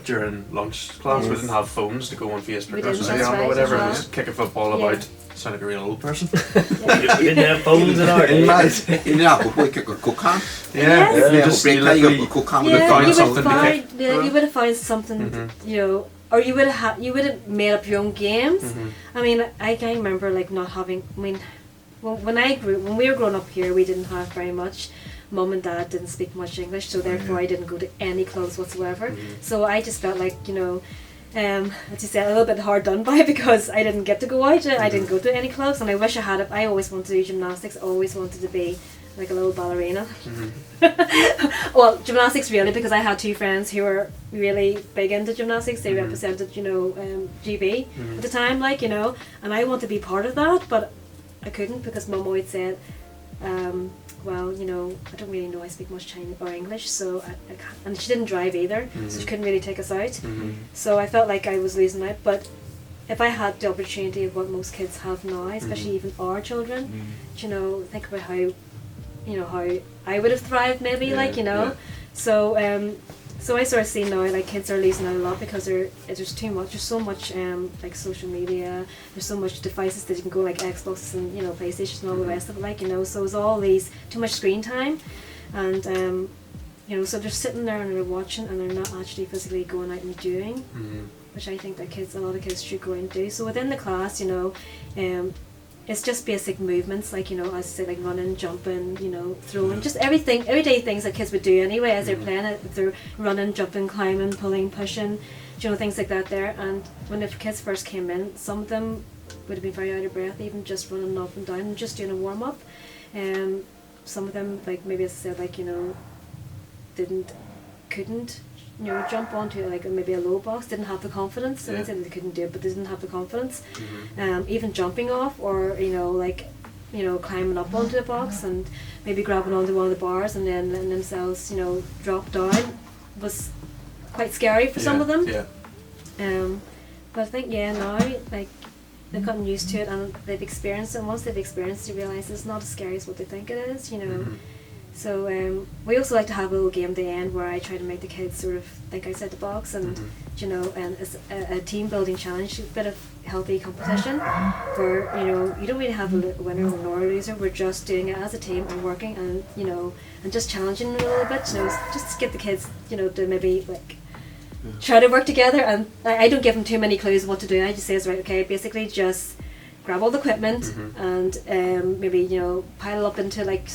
during lunch class. We Yes. didn't have phones to go on Facebook We or didn't, Instagram that's or right, whatever, uh-huh. and just kick a football Yeah. about. Sound like a real old person. yeah. We didn't have phones in our In day. my, in the apple, we kick a cook can. Yeah, Yes. you Yeah, just break you time, you literally- got a cook can with Yeah, a find you would something to find, kick. yeah, you would have found something, Mhm. you know, or you would have you would have made up your own games. Mhm. I mean, I can remember like not having. I mean, when we were growing up here, we didn't have very much. Mum and Dad didn't speak much English, so therefore I didn't go to any clubs whatsoever. Mhm. So I just felt like, you know, as you said, a little bit hard done by because I didn't get to go out. I didn't go to any clubs, and I wish I had it. I always wanted to do gymnastics. I always wanted to be like a little ballerina. Mhm. Well, gymnastics really, because I had two friends who were really big into gymnastics. They Mhm. represented, you know, GB Mhm. at the time, like, you know, and I wanted to be part of that, but I couldn't because Mum always said, well, you know, I don't really know I speak much Chinese or English, so I can't. And she didn't drive either, so she Mhm. couldn't really take us out. Mhm. So I felt like I was losing out, but if I had the opportunity of what most kids have now, especially even our children, you know, think about how, you know, how I would have thrived maybe, Yeah, like, you know. yeah. So so I sort of see now like kids are losing out a lot because there's too much. There's so much like social media. There's so much devices that you can go, like Xbox and, you know, PlayStation and all the rest of it, like, you know. So it's all these too much screen time, and you know, so they're sitting there and they're watching and they're not actually physically going out and doing, which I think that a lot of kids should go and do. So within the class, you know, it's just basic movements, like, you know, as I say, like running, jumping, you know, throwing, just everyday things that kids would do anyway as they're playing it. If they're running, jumping, climbing, pulling, pushing, you know, things like that there. And when the kids first came in, some of them would have been very out of breath, even just running up and down and just doing a warm up. Some of them, like maybe as I said, like, you know, couldn't, you know, jump onto like maybe a low box, didn't have the confidence. I didn't say that they couldn't do it, but they didn't have the confidence. Even jumping off, or, you know, like, you know, climbing up onto the box and maybe grabbing onto one of the bars and then letting themselves, you know, drop down was quite scary for some of them. But I think now, like, they've gotten used to it and they've experienced it, and once they've experienced it, they realise it's not as scary as what they think it is, you know. So we also like to have a little game at the end where I try to make the kids sort of think outside the box, and you know, and it's a team building challenge, a bit of healthy competition where, you know, you don't really have a winner or a loser. We're just doing it as a team and working, and, you know, and just challenging them a little bit, you know, just to get the kids, you know, to maybe like try to work together. And I don't give them too many clues of what to do. I just say, right, okay, basically just grab all the equipment and maybe, you know, pile up into like,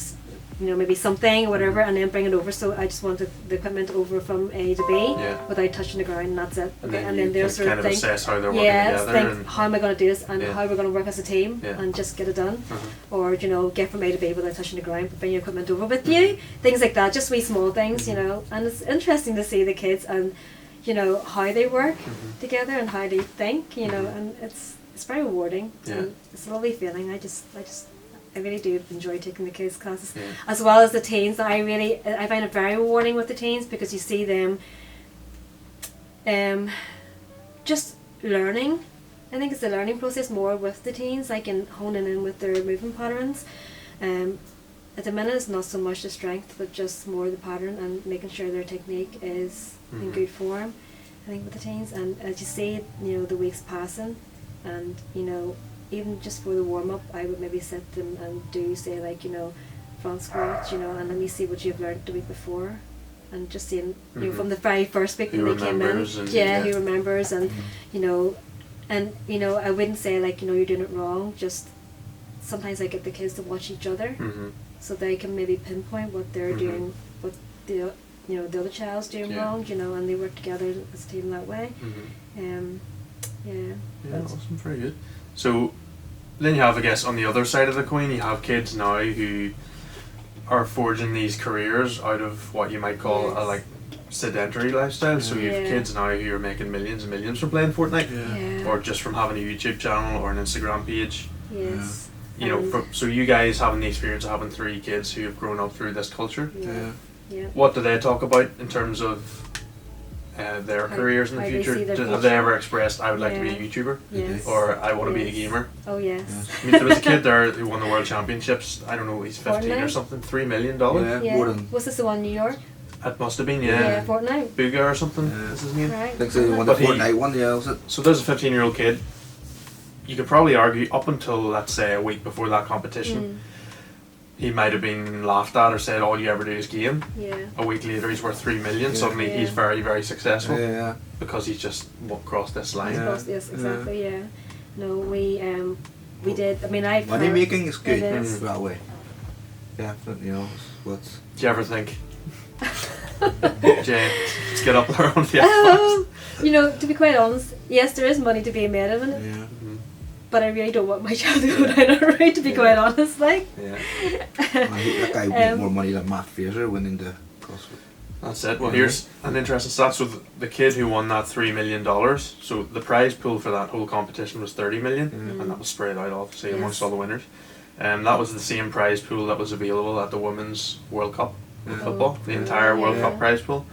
you know, maybe something or whatever, and then bring it over. So I just want the equipment over from A to B without touching the ground, and that's it. Okay, and then they'll sort kind of of think, assess how they're working together, think and how am I going to do this, and how we're going to work as a team, and just get it done. Or, you know, get from A to B without touching the ground, but bring your equipment over with you. Things like that, just wee small things, you know. And it's interesting to see the kids and, you know, how they work together and how they think, you know, and it's very rewarding. And it's a lovely feeling. I really do enjoy taking the kids' classes, as well as the teens. I find it very rewarding with the teens because you see them just learning. I think it's the learning process more with the teens, like in honing in with their movement patterns. At the minute it's not so much the strength, but just more the pattern and making sure their technique is in good form, I think, with the teens. And as you see, you know, the weeks passing, and, you know, even just for the warm-up, I would maybe sit them and do, say, like, you know, front squats, you know, and let me see what you've learned the week before, and just seeing, you know, from the very first week when they came in, who remembers, and, you know, I wouldn't say, like, you know, you're doing it wrong, just sometimes I get the kids to watch each other, so they can maybe pinpoint what they're doing, what the, you know, the other child's doing wrong, you know, and they work together as a team that way. Awesome, very good. So then you have, I guess, on the other side of the coin, you have kids now who are forging these careers out of what you might call a like sedentary lifestyle. So you have kids now who are making millions and millions from playing Fortnite, or just from having a YouTube channel or an Instagram page. You know, so you guys having the experience of having 3 kids who have grown up through this culture. What do they talk about in terms of their careers in the future? Have they ever expressed, I would like to be a YouTuber, or I want to be a gamer? Oh yes. I mean, there was a kid there who won the world championships. I don't know, he's 15 or something. $3 million. More than. Was this the one in New York? It must have been, Yeah, Fortnite. Booga or something. Is his name? Right. I think so. The one, the Fortnite one, was it? So there's a 15-year-old kid. You could probably argue up until, let's say, a week before that competition, he might have been laughed at or said, all you ever do is game. A week later he's worth $3 million. Suddenly he's very, very successful because he's just crossed this line. Yes, exactly. No, we did. I mean, money making is good that way. Definitely, you know. Do you ever think, Jane, let's get up there on the Xbox? You know, to be quite honest, yes, there is money to be made of it. But I really don't want my child to go down that route, to be quite honest, like. I think that guy made more money than Matt Fraser winning the CrossFit. That's it. Well, here's an interesting stat. So the kid who won that $3 million, so the prize pool for that whole competition was $30 million, and that was spread out obviously amongst all the winners. That was the same prize pool that was available at the Women's World Cup in football, the entire World Cup prize pool.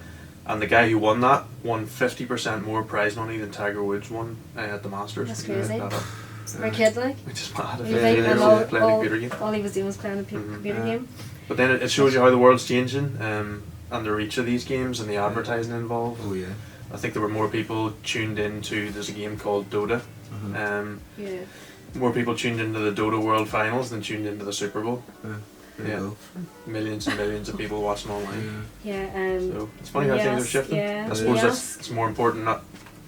and the guy who won that won 50% more prize money than Tiger Woods won at the Masters. That's crazy. That up. For a kid, like. Which is mad. You think, and Playing a computer game. all he was doing was playing a computer game. But then it shows you how the world's changing, and the reach of these games and the advertising involved. Oh yeah. I think there were more people tuned into. There's a game called Dota. Yeah. More people tuned into the Dota World Finals than tuned into the Super Bowl. Yeah, millions and millions of people watching online. Yeah. So it's funny how things are shifting. Yeah. I suppose it's more important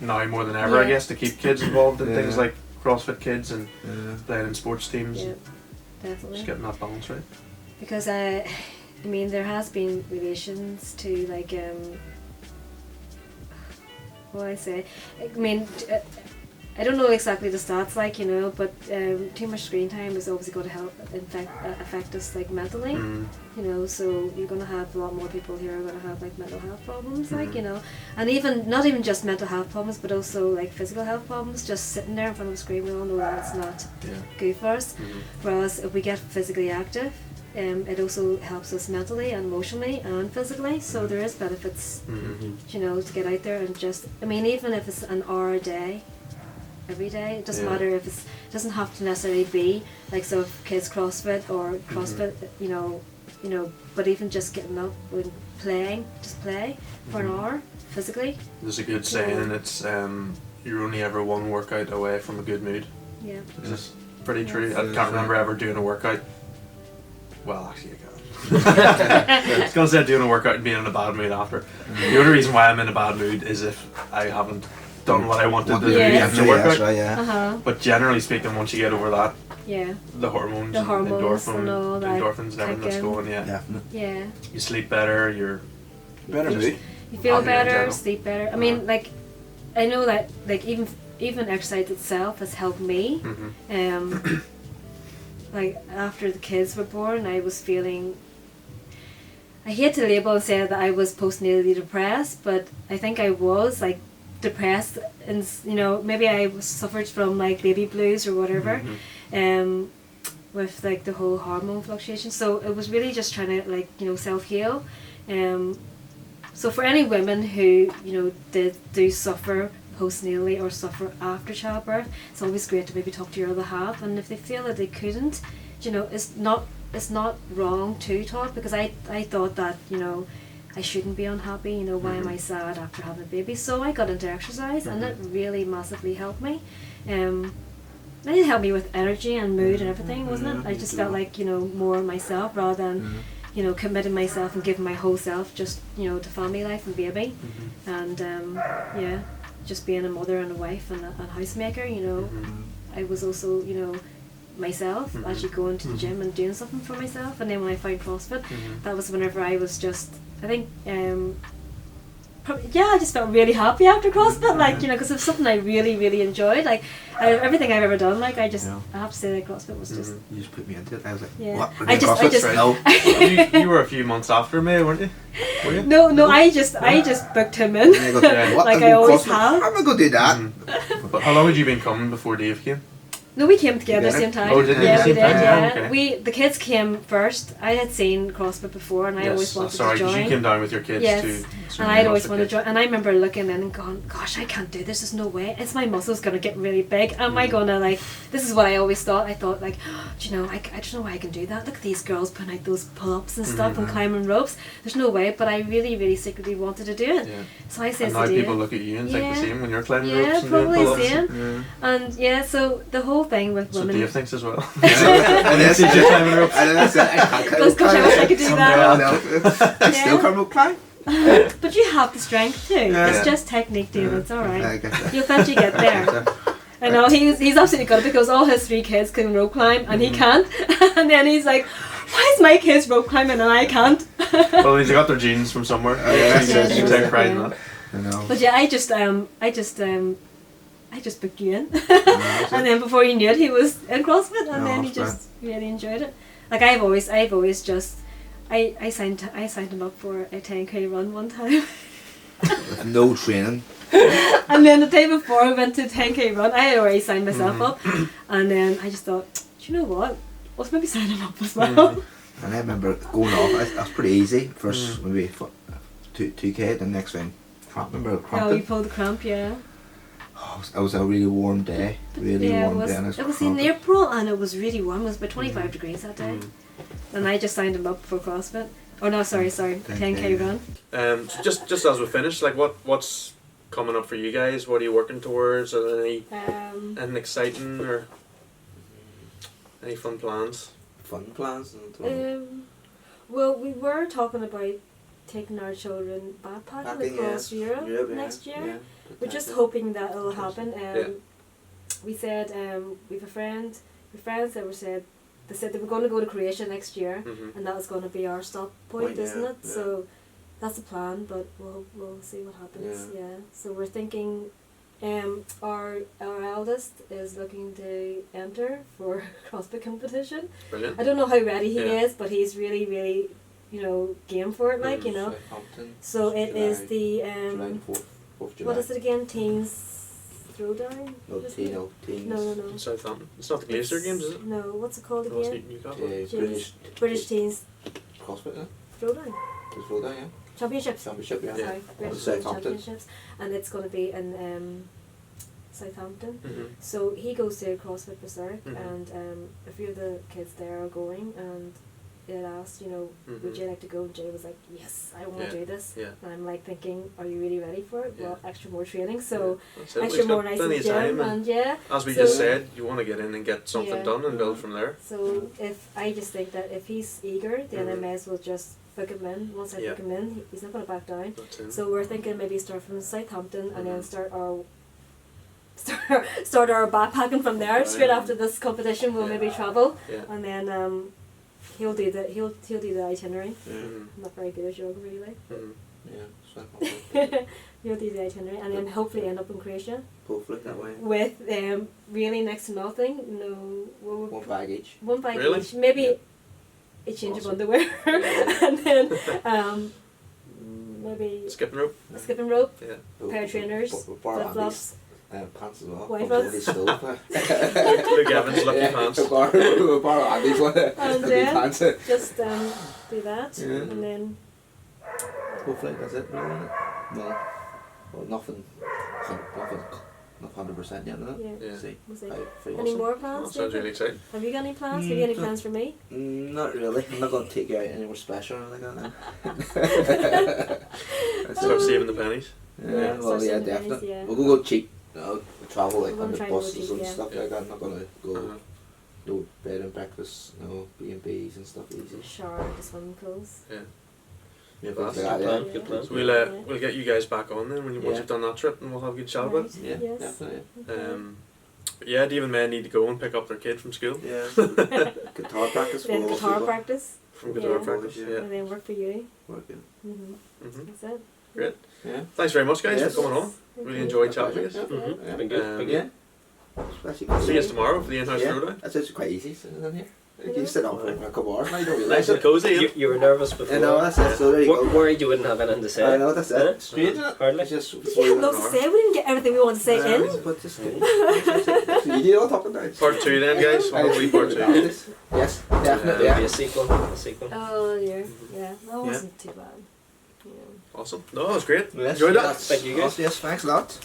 now more than ever, I guess, to keep kids involved in things like CrossFit Kids and playing in sports teams. Yeah, definitely. Just getting that balance right. Because I mean, there has been relations to like what I say. I mean, I don't know exactly the stats, like, you know, but too much screen time is obviously going to help affect us like mentally, you know. So you're going to have a lot more people here who are going to have like mental health problems, like, you know, and even not even just mental health problems, but also like physical health problems. Just sitting there in front of a screen, we all know that's not good for us. Whereas if we get physically active, it also helps us mentally and emotionally and physically. So there is benefits, you know, to get out there and just, I mean, even if it's an hour a day, every day, it doesn't matter if it doesn't have to necessarily be like so if kids CrossFit or CrossFit, you know, but even just getting up and playing, just play for an hour physically. There's a good saying, it's you're only ever one workout away from a good mood. Yeah. Which is pretty true. I can't remember ever doing a workout. Well, actually, I can. I was going to say doing a workout and being in a bad mood after. The only reason why I'm in a bad mood is if I haven't done what I wanted to do after the workout. But generally speaking, once you get over that, the hormones, endorphins and everything that's going, yeah, you sleep better, you're better mood. You feel better, sleep better. I mean, like, I know that like even exercise itself has helped me. Like after the kids were born, I was feeling, I hate to label and say that I was postnatally depressed, but I think I was like depressed, and you know, maybe I suffered from like baby blues or whatever, with like the whole hormone fluctuation. So it was really just trying to like, you know, self-heal. So for any women who, you know, do suffer postnatally or suffer after childbirth, it's always great to maybe talk to your other half, and if they feel that they couldn't, you know, it's not wrong to talk, because I thought that, you know, I shouldn't be unhappy, you know, why am I sad after having a baby? So I got into exercise, and it really massively helped me. It helped me with energy and mood and everything, wasn't it? I just felt like, you know, more myself rather than, you know, committing myself and giving my whole self just, you know, to family life and baby. And just being a mother and a wife and a housemaker, you know. I was also, you know, myself, actually going to the gym and doing something for myself. And then when I found CrossFit, that was whenever I was just, I think, I just felt really happy after CrossFit, like, you know, because it was something I really, really enjoyed. Like, everything I've ever done, like, I have to say that CrossFit was just... You just put me into it. I was like, what? I just No. You were a few months after me, weren't you? Were you? No, I just booked him in. Like I always have. I'm not going to do that. But how long had you been coming before Dave came? No, we came together at the same time. Oh, did you? Yeah, we did. Yeah, okay. The kids came first. I had seen CrossFit before, and I always wanted to join. Sorry, you came down with your kids too. And I'd always wanted to join. And I remember looking in and going, "Gosh, I can't do this. There's no way. It's my muscles gonna get really big. Am I gonna like?" This is what I always thought. I thought like, do you know, I don't know why I can do that. Look at these girls putting out those pull-ups and stuff and climbing ropes. There's no way. But I really, really secretly wanted to do it. Yeah. So I said, and now people look at you and think the same when you're climbing ropes and probably doing pull-ups. Same. And so the whole thing with women. So Dave thinks as well. And that's you climbing ropes. And then I said, I can't Gosh, I wish I could do that. I still can't rope climb. But you have the strength too. It's just technique, Dave. It's alright. You'll eventually get there. I know he's absolutely good because all his 3 kids can rope climb and he can't. And then he's like, why is my kids rope climbing and I can't? Well, he's got their genes from somewhere. You take pride in that. I know. But yeah, I just booked you in. And then before you knew it, he was in CrossFit, and then he just really enjoyed it. Like I've always just I signed him up for a 10k run one time. With no training. And then the day before I went to 10k run, I had already signed myself up, and then I just thought, do you know what? Let's maybe sign him up as well. And I remember going off. That's pretty easy. First maybe 2K, the next thing, remember Oh, you Crampton? pulled the cramp, yeah. Oh, it was a really warm day, really Yeah, warm day. And it was in cramping. April and it was really warm. It was about 25 degrees that day. And I just signed him up for CrossFit. Oh no, sorry, 10K run. So just as we finish, like what's coming up for you guys? What are you working towards? Are there anything exciting or any fun plans? Fun plans. Well, we were talking about taking our children backpacking across Europe next year. We're just hoping that it'll happen. We said we've a friend. The friends that they said they were going to go to Croatia next year, and that was going to be our stop point, isn't it? Yeah. So that's the plan, but we'll see what happens. Yeah. So we're thinking, our eldest is looking to enter for CrossFit competition. Brilliant. I don't know how ready he Yeah. is, but he's really, really, game for it. Like So it is the July 4th July. what is it again? Teens Throwdown? No, What is it? teens. No. Southampton. It's not the Glacier Games, is it? No, what's it called No, it's again? Newcastle. British Teens CrossFit, yeah? Throwdown. Just roll down, yeah? Championships. Championship, yeah. Sorry, British Southampton. Championships. And it's going to be in Southampton. So he goes to CrossFit Berserk, and a few of the kids there are going, and it asked, would you like to go? And Jay was like, yes, I want to do this. Yeah. And I'm like thinking, are you really ready for it? Yeah. Well, extra more training, so That's it. extra We've more got nice plenty in of the time, gym, and yeah. as we So- just said, you want to get in and get something Yeah. done and build from there. So I just think that if he's eager, then I may as well just book him in. Once I Yeah. book him in, he's not going to back down. That's it. So we're thinking maybe start from Southampton and then start our backpacking from there. Straight after this competition, we'll maybe travel, Yeah. and then he'll do the itinerary. Mhm. I'm not very good at geography, like. Mhm. Yeah, He'll do the itinerary, and then hopefully end up in Croatia hopefully that way. with really next to nothing. No, One bag each. one bag Really? each, maybe Yeah. a change of Awesome. underwear, and then maybe Skipping rope. a skipping rope, Oh, pair of trainers, bar flip Andy's, flops. pants as well. White From ones. Billy's stove. Luke Evans, lucky pants. Bar Andy's one. And Lucky then pants. just do that, Yeah. and then Hopefully that's it, really, isn't it? Well, nothing, not 100% yet, is it? yeah. Yeah. See, We'll see. how Any more That plans? sounds David? really exciting. Have you got any plans? Have you got any plans for me? Not really. I'm not going to take you out anywhere special or anything like that. Start saving the pennies. Yeah, Yeah, well, start yeah, saving the definitely. pennies, yeah. We'll go cheap. We'll travel like We're on gonna the try and go buses cheap, and yeah. stuff like that. I'm not going to go Uh-huh. no bed and breakfast, no B&Bs and stuff easy. Shower at the swimming pools. Yeah. Yeah, That's things like good that, plan, good plan. So we'll get you guys back on then once Yeah. you've done that trip, and we'll have a good chat about it. yeah. Yes. Definitely. Okay. But yeah, David and May need to go and pick up their kid from school. Yeah. Guitar practice for Then all guitar people. practice, From guitar Yeah. practice. Yeah. Yeah. and then work for uni. Working. Mm-hmm. Mhm. That's it. Great. Yeah. Thanks very much, guys, Yes. for coming on. Thank Really you. enjoyed chatting with you. Yeah. Mhm. Yeah. Been good. Um, Been good. Yeah. Especially See you tomorrow for the in-house Yeah. throwdown. That's actually quite easy sitting in here. You Yeah. sit up for a couple hours now, you don't Nice realise and it. cozy. You, you were nervous before. I know, that's it. So there you go. Worried you wouldn't have anything to say. I know, that's Huh? it. Strange, isn't it? Hardly. It's just We had loads to say. We didn't get everything we wanted to say in. But just you do all talking about. Part 2 then, guys. Hopefully part 2. Yes, definitely. There'll Yeah. be a sequel. A sequel. Oh dear. Yeah, that wasn't too bad. Yeah. Awesome. No, that was great. Yes, Enjoyed that. yes. Thank you, guys. Yes, thanks a lot.